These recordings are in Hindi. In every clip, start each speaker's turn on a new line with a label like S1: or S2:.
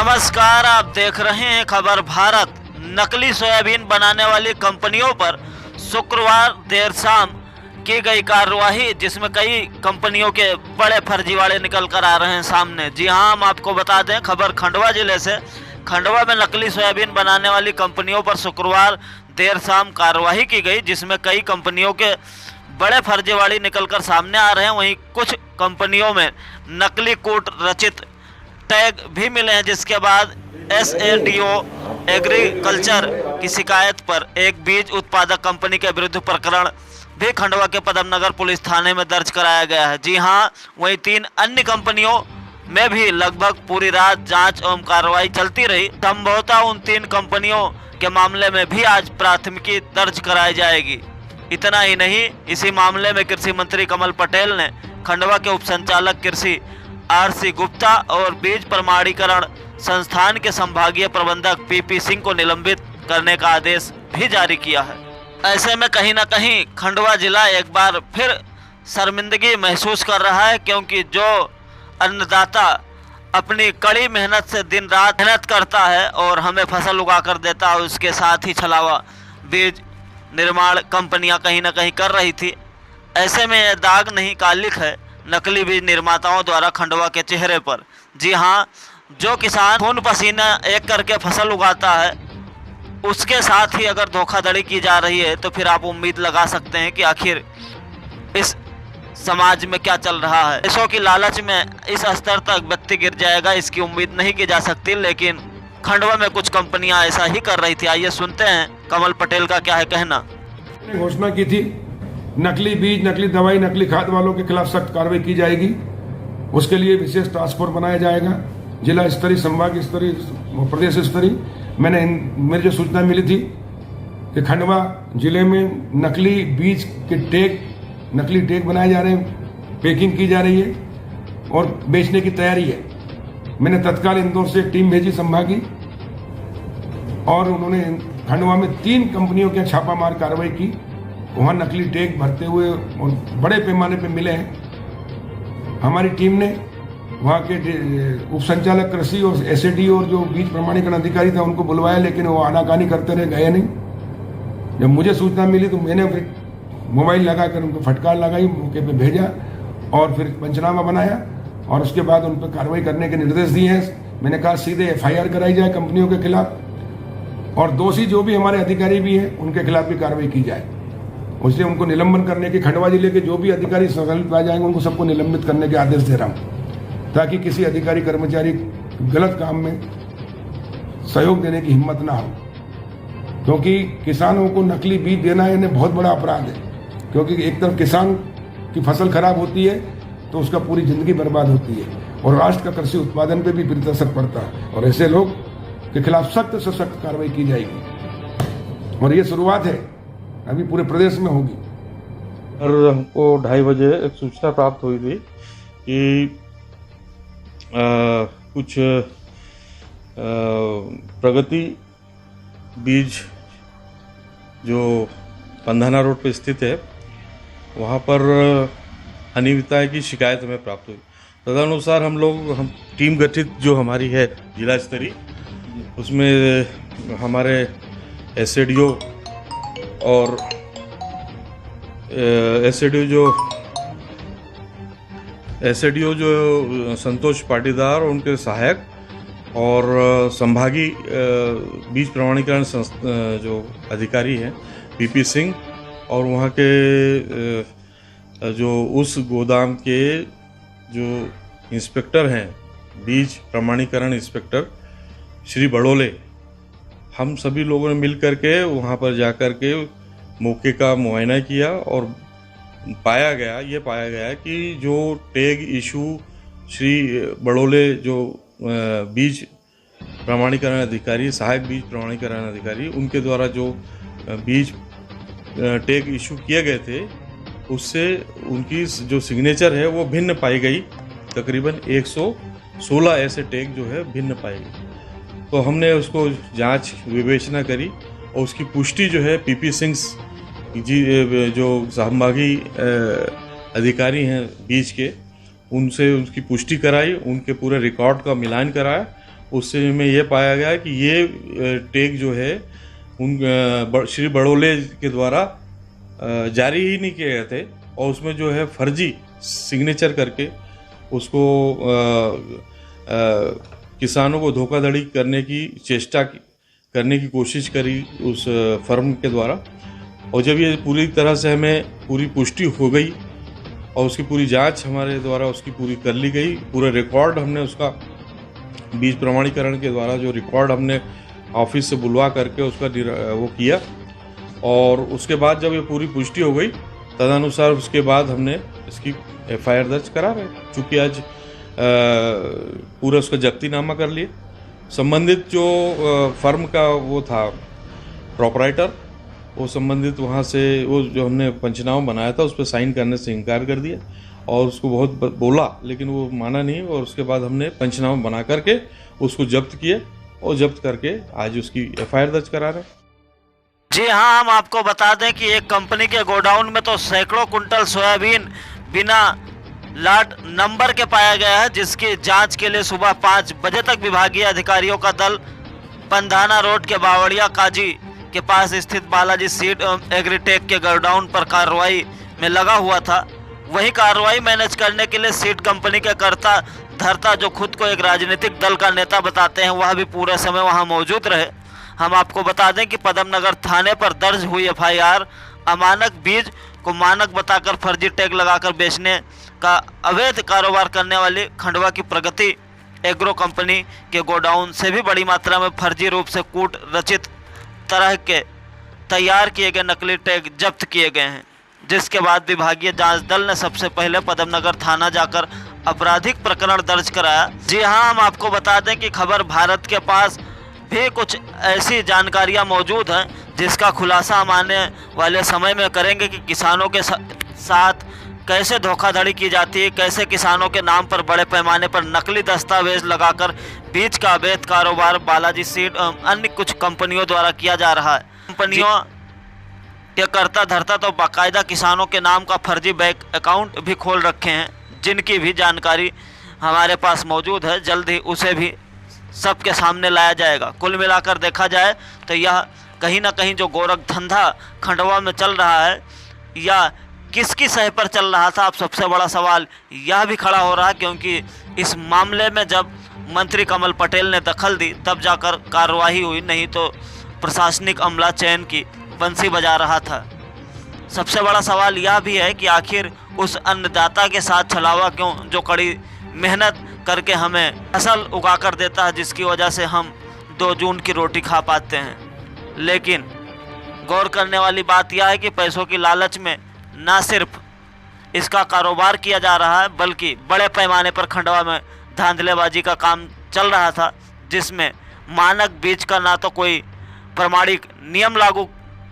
S1: नमस्कार, आप देख रहे हैं खबर भारत। नकली सोयाबीन बनाने वाली कंपनियों पर शुक्रवार देर शाम की गई कार्रवाई, जिसमें कई कंपनियों के बड़े फर्जीवाड़े निकल कर आ रहे हैं सामने। जी हां, हम आपको बता दें, खबर खंडवा जिले से। खंडवा में नकली सोयाबीन बनाने वाली कंपनियों पर शुक्रवार देर शाम कार्रवाई की गई, जिसमें कई कंपनियों के बड़े फर्जीवाड़े निकल कर सामने आ रहे हैं। वहीं कुछ कंपनियों में नकली कूट रचित टैग भी मिले हैं, जिसके बाद SADO एग्रीकल्चर की शिकायत पर एक बीज उत्पादक कंपनी के विरुद्ध प्रकरण भी खंडवा के पदमनगर पुलिस थाने में दर्ज कराया गया है। जी हां, वहीं 3 अन्य कंपनियों में भी लगभग पूरी रात जांच एवं कार्रवाई चलती रही। संभवतः उन 3 कंपनियों के मामले में भी आज प्राथमिकी दर्ज कराई जाएगी। इतना ही नहीं, इसी मामले में कृषि मंत्री कमल पटेल ने खंडवा के उप संचालक कृषि RC गुप्ता और बीज प्रमाणीकरण संस्थान के संभागीय प्रबंधक PP सिंह को निलंबित करने का आदेश भी जारी किया है। ऐसे में कहीं ना कहीं खंडवा जिला एक बार फिर शर्मिंदगी महसूस कर रहा है, क्योंकि जो अन्नदाता अपनी कड़ी मेहनत से दिन रात मेहनत करता है और हमें फसल उगा कर देता है, उसके साथ ही छलावा बीज निर्माण कंपनियां कहीं ना कहीं कर रही थी। ऐसे में यह दाग नहीं कालिक है नकली बीज निर्माताओं द्वारा खंडवा के चेहरे पर। जी हां, जो किसान खून पसीना एक करके फसल उगाता है, उसके साथ ही अगर धोखाधड़ी की जा रही है, तो फिर आप उम्मीद लगा सकते हैं कि आखिर इस समाज में क्या चल रहा है। पैसों की लालच में इस स्तर तक व्यक्ति गिर जाएगा, इसकी उम्मीद नहीं की जा सकती। लेकिन खंडवा में कुछ कंपनियां ऐसा ही कर रही थी। आइए सुनते हैं कमल पटेल का क्या है कहना।
S2: घोषणा की थी नकली बीज, नकली दवाई, नकली खाद वालों के खिलाफ सख्त कार्रवाई की जाएगी। उसके लिए विशेष टास्क फोर्स बनाया जाएगा, जिला स्तरीय, संभाग स्तरीय, प्रदेश स्तरीय। मेरी जो सूचना मिली थी कि खंडवा जिले में नकली बीज के नकली टैग बनाए जा रहे हैं, पैकिंग की जा रही है और बेचने की तैयारी है। मैंने तत्काल इंदौर से एक टीम भेजी संभागी, और उन्होंने खंडवा में 3 कंपनियों के छापामार कार्रवाई की। वहां नकली टैग भरते हुए और बड़े पैमाने पर मिले हैं। हमारी टीम ने वहां के उप संचालक कृषि और SADO और जो बीज प्रमाणीकरण अधिकारी था उनको बुलवाया, लेकिन वो आनाकानी करते रहे, गए नहीं। जब मुझे सूचना मिली तो मैंने फिर मोबाइल लगाकर उनको फटकार लगाई, मौके पे भेजा और फिर पंचनामा बनाया और उसके बाद उन पर कार्रवाई करने के निर्देश दिए हैं। मैंने कहा सीधे FIR कराई जाए कंपनियों के खिलाफ, और दोषी जो भी हमारे अधिकारी भी हैं उनके खिलाफ भी कार्रवाई की जाए। उसलिए उनको निलंबन करने के, खंडवा जिले के जो भी अधिकारी संचालित पाए जाएंगे उनको सबको निलंबित करने के आदेश दे रहा हूँ, ताकि किसी अधिकारी कर्मचारी गलत काम में सहयोग देने की हिम्मत ना हो। क्योंकि किसानों को नकली बीज देना इन्हें बहुत बड़ा अपराध है, क्योंकि एक तरफ किसान की फसल खराब होती है तो उसका पूरी जिंदगी बर्बाद होती है, और राष्ट्र का कृषि उत्पादन पे भी विपरीत असर पड़ता है। और ऐसे लोग के खिलाफ सख्त से सख्त कार्रवाई की जाएगी, और ये शुरुआत है, अभी पूरे प्रदेश में होगी।
S3: और हमको 2:30 बजे एक सूचना प्राप्त हुई थी कि कुछ प्रगति बीज जो पंधाना रोड पे स्थित है, वहाँ पर अनियमितता की शिकायत हमें प्राप्त हुई। तदनुसार हम टीम गठित जो हमारी है जिला स्तरीय, उसमें हमारे SADO और SADO जो संतोष पाटीदार और उनके सहायक, और संभागी बीज प्रमाणीकरण जो अधिकारी हैं PP सिंह, और वहाँ के जो उस गोदाम के जो इंस्पेक्टर हैं, बीज प्रमाणीकरण इंस्पेक्टर श्री बड़ोले, हम सभी लोगों ने मिल करके वहाँ पर जा कर के मौके का मुआयना किया, और पाया गया कि जो टैग इशू श्री बड़ोले जो बीज प्रमाणीकरण अधिकारी, सहायक बीज प्रमाणीकरण अधिकारी, उनके द्वारा जो बीज टैग इशू किए गए थे, उससे उनकी जो सिग्नेचर है वो भिन्न पाई गई। तकरीबन 116 ऐसे टैग जो है भिन्न पाई गई। तो हमने उसको जांच विवेचना करी, और उसकी पुष्टि जो है PP सिंह जी जो संभागी अधिकारी हैं बीज के, उनसे उसकी पुष्टि कराई, उनके पूरे रिकॉर्ड का मिलान कराया। उससे में ये पाया गया कि ये टेक जो है उन श्री बड़ोले के द्वारा जारी ही नहीं किए गए थे और उसमें जो है फर्जी सिग्नेचर करके उसको किसानों को धोखाधड़ी करने की करने की कोशिश करी उस फर्म के द्वारा। और जब ये पूरी तरह से हमें पूरी पुष्टि हो गई और उसकी पूरी जांच हमारे द्वारा उसकी पूरी कर ली गई, पूरा रिकॉर्ड हमने उसका बीज प्रमाणीकरण के द्वारा जो रिकॉर्ड हमने ऑफिस से बुलवा करके उसका वो किया और उसके बाद जब ये पूरी पुष्टि हो गई तदनुसार उसके बाद हमने इसकी एफआईआर दर्ज करा रहे, चूँकि आज पूरा उसका जब्तीनामा कर लिए। संबंधित जो फर्म का वो था प्रोपराइटर, वो संबंधित वहाँ से वो जो हमने पंचनामा बनाया था उस पर साइन करने से इनकार कर दिया और उसको बहुत बोला लेकिन वो माना नहीं और उसके बाद हमने पंचनामा बना करके उसको जब्त किए और जब्त करके आज उसकी एफआईआर दर्ज करा रहे हैं।
S1: जी हाँ, हम आपको बता दें कि एक कंपनी के गोडाउन में तो सैकड़ों कुंटल सोयाबीन बिना लाट नंबर के पाया गया है, जिसकी जांच के लिए सुबह 5 बजे तक विभागीय अधिकारियों का दल पंधाना रोड के बावड़िया काजी के पास स्थित बालाजी सीड एग्रीटेक के गोडाउन पर कार्रवाई में लगा हुआ था। वही कार्रवाई मैनेज करने के लिए सीड कंपनी के कर्ता धर्ता, जो खुद को एक राजनीतिक दल का नेता बताते हैं, वह भी पूरे समय वहां मौजूद रहे। हम आपको बता दें कि पदमनगर थाने पर दर्ज हुई एफआईआर अमानक बीज को मानक बताकर फर्जी टैग लगाकर बेचने का अवैध कारोबार करने वाली खंडवा की प्रगति एग्रो कंपनी के गोडाउन से भी बड़ी मात्रा में फर्जी रूप से कूट रचित तरह के तैयार किए गए नकली टैग जब्त किए गए हैं, जिसके बाद विभागीय जांच दल ने सबसे पहले पदमनगर थाना जाकर आपराधिक प्रकरण दर्ज कराया। जी हाँ, हम आपको बता दें कि खबर भारत के पास भी कुछ ऐसी जानकारियां मौजूद हैं जिसका खुलासा हम आने वाले समय में करेंगे कि किसानों के साथ कैसे धोखाधड़ी की जाती है, कैसे किसानों के नाम पर बड़े पैमाने पर नकली दस्तावेज लगाकर बीज का अवैध कारोबार बालाजी सीड अन्य कुछ कंपनियों द्वारा किया जा रहा है। कंपनियों के कर्ता धर्ता तो बाकायदा किसानों के नाम का फर्जी बैंक अकाउंट भी खोल रखे हैं, जिनकी भी जानकारी हमारे पास मौजूद है। जल्द ही उसे भी सबके सामने लाया जाएगा। कुल मिलाकर देखा जाए तो यह कहीं ना कहीं जो गोरख धंधा खंडवा में चल रहा है या किसकी सह पर चल रहा था, अब सबसे बड़ा सवाल यह भी खड़ा हो रहा है, क्योंकि इस मामले में जब मंत्री कमल पटेल ने दखल दी तब जाकर कार्रवाई हुई, नहीं तो प्रशासनिक अमला चयन की बंसी बजा रहा था। सबसे बड़ा सवाल यह भी है कि आखिर उस अन्नदाता के साथ छलावा क्यों, जो कड़ी मेहनत करके हमें फसल उगा कर देता है, जिसकी वजह से हम 2 जून की रोटी खा पाते हैं। लेकिन गौर करने वाली बात यह है कि पैसों की लालच में ना सिर्फ इसका कारोबार किया जा रहा है, बल्कि बड़े पैमाने पर खंडवा में धांधलेबाजी का काम चल रहा था, जिसमें मानक बीज का ना तो कोई प्रमाणिक नियम लागू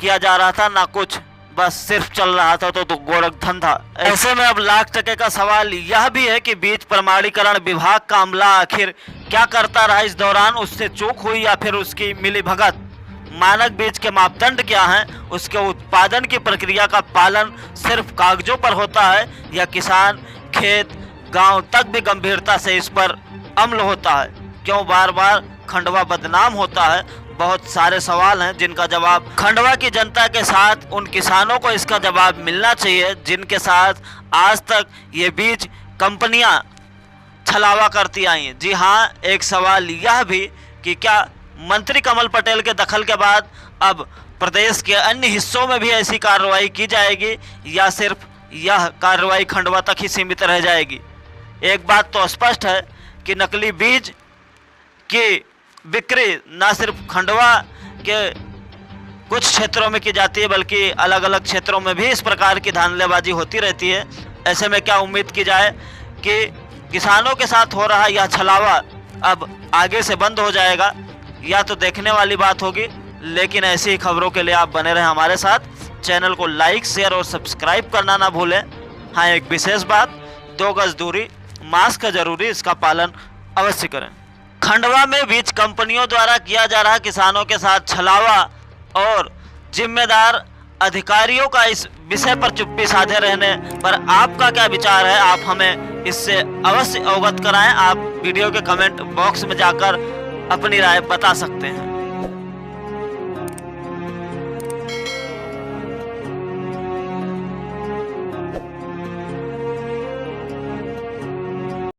S1: किया जा रहा था, ना कुछ, बस सिर्फ चल रहा था तो गोरख धंधा। ऐसे में अब लाख टके का सवाल यह भी है कि बीज प्रमाणीकरण विभाग का अमला आखिर क्या करता रहा इस दौरान, उससे चूक हुई या फिर उसकी मिली भगत। मानक बीज के मापदंड क्या हैं, उसके उत्पादन की प्रक्रिया का पालन सिर्फ कागजों पर होता है या किसान खेत गांव तक भी गंभीरता से इस पर अमल होता है? क्यों बार बार खंडवा बदनाम होता है? बहुत सारे सवाल हैं जिनका जवाब खंडवा की जनता के साथ उन किसानों को इसका जवाब मिलना चाहिए जिनके साथ आज तक ये बीज कंपनियां छलावा करती आई हैं। जी हाँ, एक सवाल यह भी कि क्या मंत्री कमल पटेल के दखल के बाद अब प्रदेश के अन्य हिस्सों में भी ऐसी कार्रवाई की जाएगी या सिर्फ यह कार्रवाई खंडवा तक ही सीमित रह जाएगी? एक बात तो स्पष्ट है कि नकली बीज की बिक्री न सिर्फ खंडवा के कुछ क्षेत्रों में की जाती है, बल्कि अलग अलग क्षेत्रों में भी इस प्रकार की धांधलेबाजी होती रहती है। ऐसे में क्या उम्मीद की जाए कि किसानों के साथ हो रहा यह छलावा अब आगे से बंद हो जाएगा, या तो देखने वाली बात होगी। लेकिन ऐसी ही खबरों के लिए आप बने रहें हमारे साथ। चैनल को लाइक, शेयर और सब्सक्राइब करना ना भूलें। हाँ, एक विशेष बात, 2 गज दूरी, मास्क जरूरी, इसका पालन अवश्य करें। खंडवा में बीज कंपनियों द्वारा किया जा रहा किसानों के साथ छलावा और जिम्मेदार अधिकारियों का इस विषय पर चुप्पी साधे रहने पर आपका क्या विचार है? आप हमें इससे अवश्य अवगत कराएं। आप वीडियो के कमेंट बॉक्स में जाकर अपनी राय बता सकते हैं।